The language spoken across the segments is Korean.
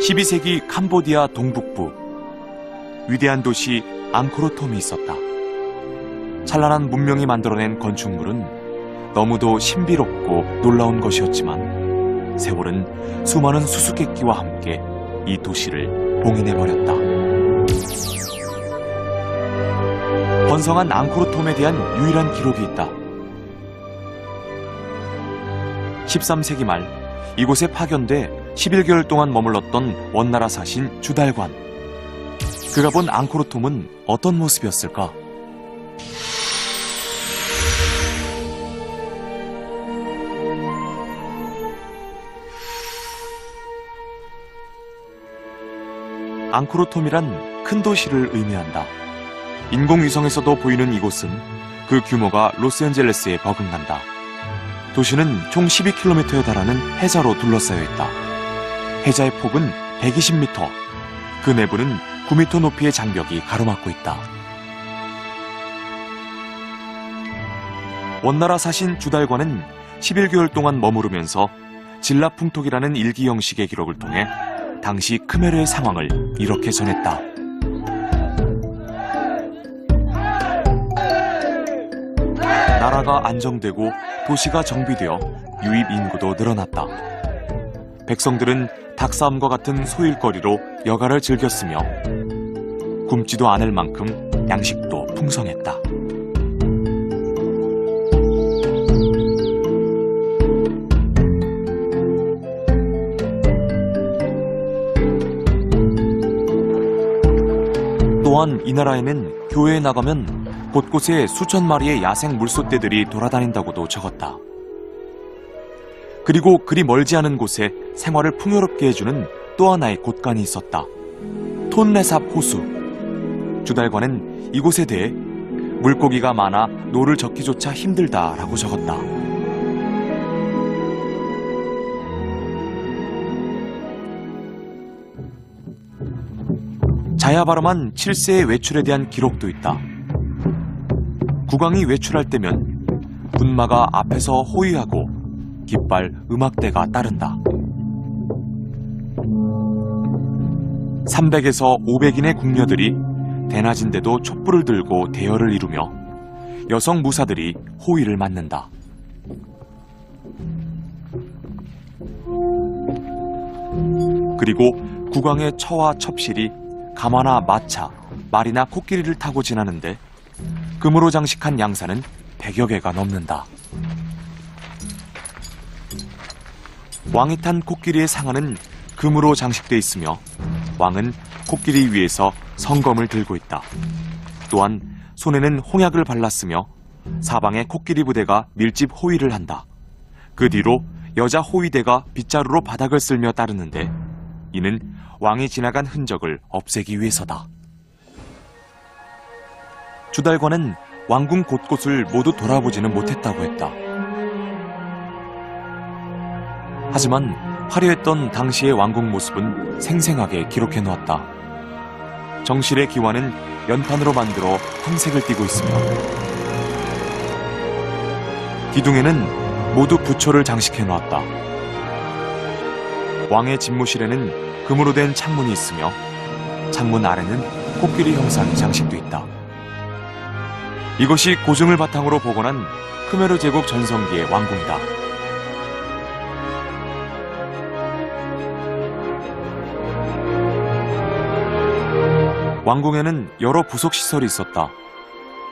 12세기 캄보디아 동북부 위대한 도시 앙코르톰이 있었다. 찬란한 문명이 만들어낸 건축물은 너무도 신비롭고 놀라운 것이었지만 세월은 수많은 수수께끼와 함께 이 도시를 봉인해버렸다. 번성한 앙코르톰에 대한 유일한 기록이 있다. 13세기 말 이곳에 파견돼 11개월 동안 머물렀던 원나라 사신 주달관. 그가 본 앙코르톰은 어떤 모습이었을까? 앙코르톰이란 큰 도시를 의미한다. 인공위성에서도 보이는 이곳은 그 규모가 로스앤젤레스에 버금간다. 도시는 총 12km에 달하는 해자로 둘러싸여 있다. 해자의 폭은 120m, 그 내부는 9m 높이의 장벽이 가로막고 있다. 원나라 사신 주달관은 11개월 동안 머무르면서 진라풍톡이라는 일기 형식의 기록을 통해 당시 크메르의 상황을 이렇게 전했다. 나라가 안정되고 도시가 정비되어 유입 인구도 늘어났다. 백성들은 닭싸움과 같은 소일거리로 여가를 즐겼으며 굶지도 않을 만큼 양식도 풍성했다. 또한 이 나라에는 교회에 나가면 곳곳에 수천 마리의 야생 물소떼들이 돌아다닌다고도 적었다. 그리고 그리 멀지 않은 곳에 생활을 풍요롭게 해주는 또 하나의 곳간이 있었다. 톤레삽 호수. 주달관은 이곳에 대해 물고기가 많아 노를 젓기조차 힘들다라고 적었다. 자야바르만 7세의 외출에 대한 기록도 있다. 국왕이 외출할 때면 군마가 앞에서 호위하고 깃발, 음악대가 따른다. 300에서 500인의 궁녀들이 대낮인데도 촛불을 들고 대열을 이루며 여성 무사들이 호위를 맡는다. 그리고 국왕의 처와 첩실이 가마나 마차, 말이나 코끼리를 타고 지나는데 금으로 장식한 양산은 100여 개가 넘는다. 왕이 탄 코끼리의 상아는 금으로 장식돼 있으며 왕은 코끼리 위에서 성검을 들고 있다. 또한 손에는 홍약을 발랐으며 사방에 코끼리 부대가 밀집 호위를 한다. 그 뒤로 여자 호위대가 빗자루로 바닥을 쓸며 따르는데 이는 왕이 지나간 흔적을 없애기 위해서다. 주달관은 왕궁 곳곳을 모두 돌아보지는 못했다고 했다. 하지만 화려했던 당시의 왕궁 모습은 생생하게 기록해 놓았다. 정실의 기와는 연판으로 만들어 황색을 띠고 있으며 기둥에는 모두 부초를 장식해 놓았다. 왕의 집무실에는 금으로 된 창문이 있으며 창문 아래는 코끼리 형상이 장식돼 있다. 이것이 고증을 바탕으로 복원한 크메르 제국 전성기의 왕궁이다. 왕궁에는 여러 부속 시설이 있었다.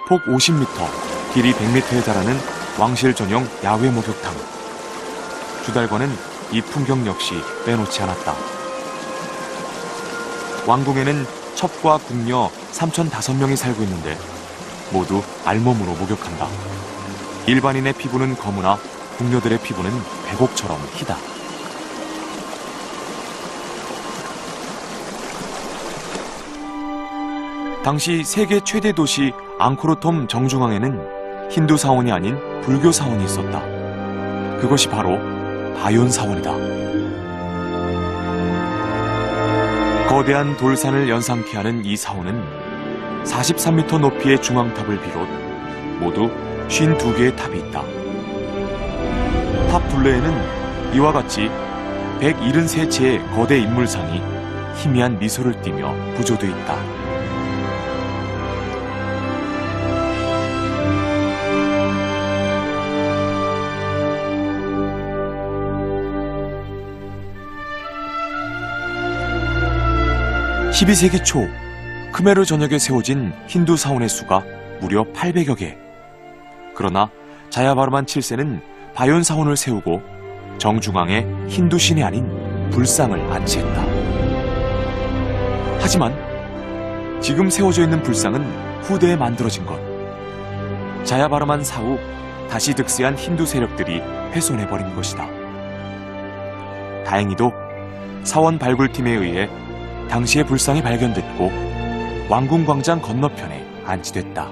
폭 50m, 길이 100m에 달하는 왕실 전용 야외 목욕탕. 주달관은 이 풍경 역시 빼놓지 않았다. 왕궁에는 첩과 궁녀 3,005명이 살고 있는데 모두 알몸으로 목욕한다. 일반인의 피부는 검으나 궁녀들의 피부는 백옥처럼 희다. 당시 세계 최대 도시 앙코르톰 정중앙에는 힌두 사원이 아닌 불교 사원이 있었다. 그것이 바로 바yon 사원이다. 거대한 돌산을 연상케 하는 이 사원은 43m 높이의 중앙탑을 비롯 모두 52개의 탑이 있다. 탑 둘레에는 이와 같이 173채의 거대 인물상이 희미한 미소를 띠며 부조돼 있다. (12세기) 초 크메르 전역에 세워진 힌두 사원의 수가 무려 800여 개. 그러나 자야바르만 7세는 바yon 사원을 세우고 정중앙에 힌두 신이 아닌 불상을 안치했다. 하지만 지금 세워져 있는 불상은 후대에 만들어진 것. 자야바르만 사후 다시 득세한 힌두 세력들이 훼손해버린 것이다. 다행히도 사원 발굴팀에 의해 당시의 불상이 발견됐고 왕궁 광장 건너편에 안치됐다.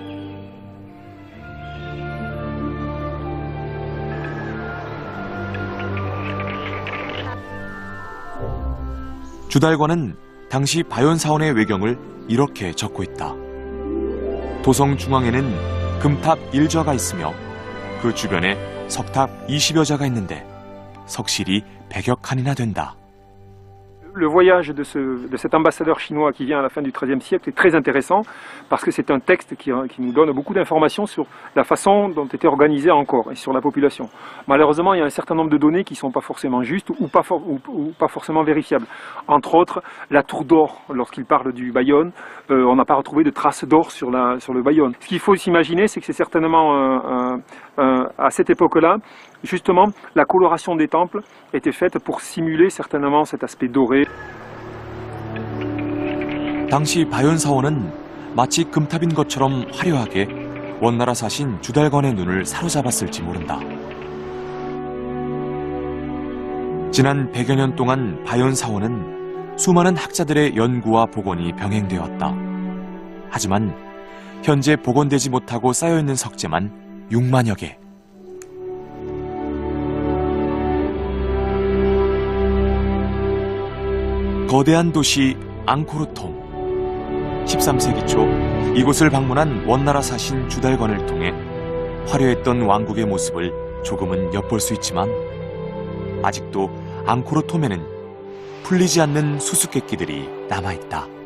주달관은 당시 바yon 사원의 외경을 이렇게 적고 있다. 도성 중앙에는 금탑 1좌가 있으며 그 주변에 석탑 20여 자가 있는데 석실이 100여 칸이나 된다. Le voyage de cet ambassadeur chinois qui vient à la fin du XIIIe siècle est très intéressant parce que c'est un texte qui nous donne beaucoup d'informations sur la façon dont était organisée encore et sur la population. Malheureusement, il y a un certain nombre de données qui ne sont pas forcément justes ou pas forcément vérifiables. Entre autres, la tour d'or, lorsqu'il parle du Bayonne, on n'a pas retrouvé de traces d'or sur le Bayonne. Ce qu'il faut s'imaginer, c'est que c'est certainement à cette époque-là, justement, la coloration des temples était faite pour simuler certainement cet aspect doré. 당시 바yon 사원은 마치 금탑인 것처럼 화려하게 원나라 사신 주달관의 눈을 사로잡았을지 모른다. 지난 100여 년 동안 바yon 사원은 수많은 학자들의 연구와 복원이 병행되었다. 하지만 현재 복원되지 못하고 쌓여있는 석재만 6만여 개. 거대한 도시 앙코르톰. 13세기 초 이곳을 방문한 원나라 사신 주달관을 통해 화려했던 왕국의 모습을 조금은 엿볼 수 있지만 아직도 앙코르톰에는 풀리지 않는 수수께끼들이 남아있다.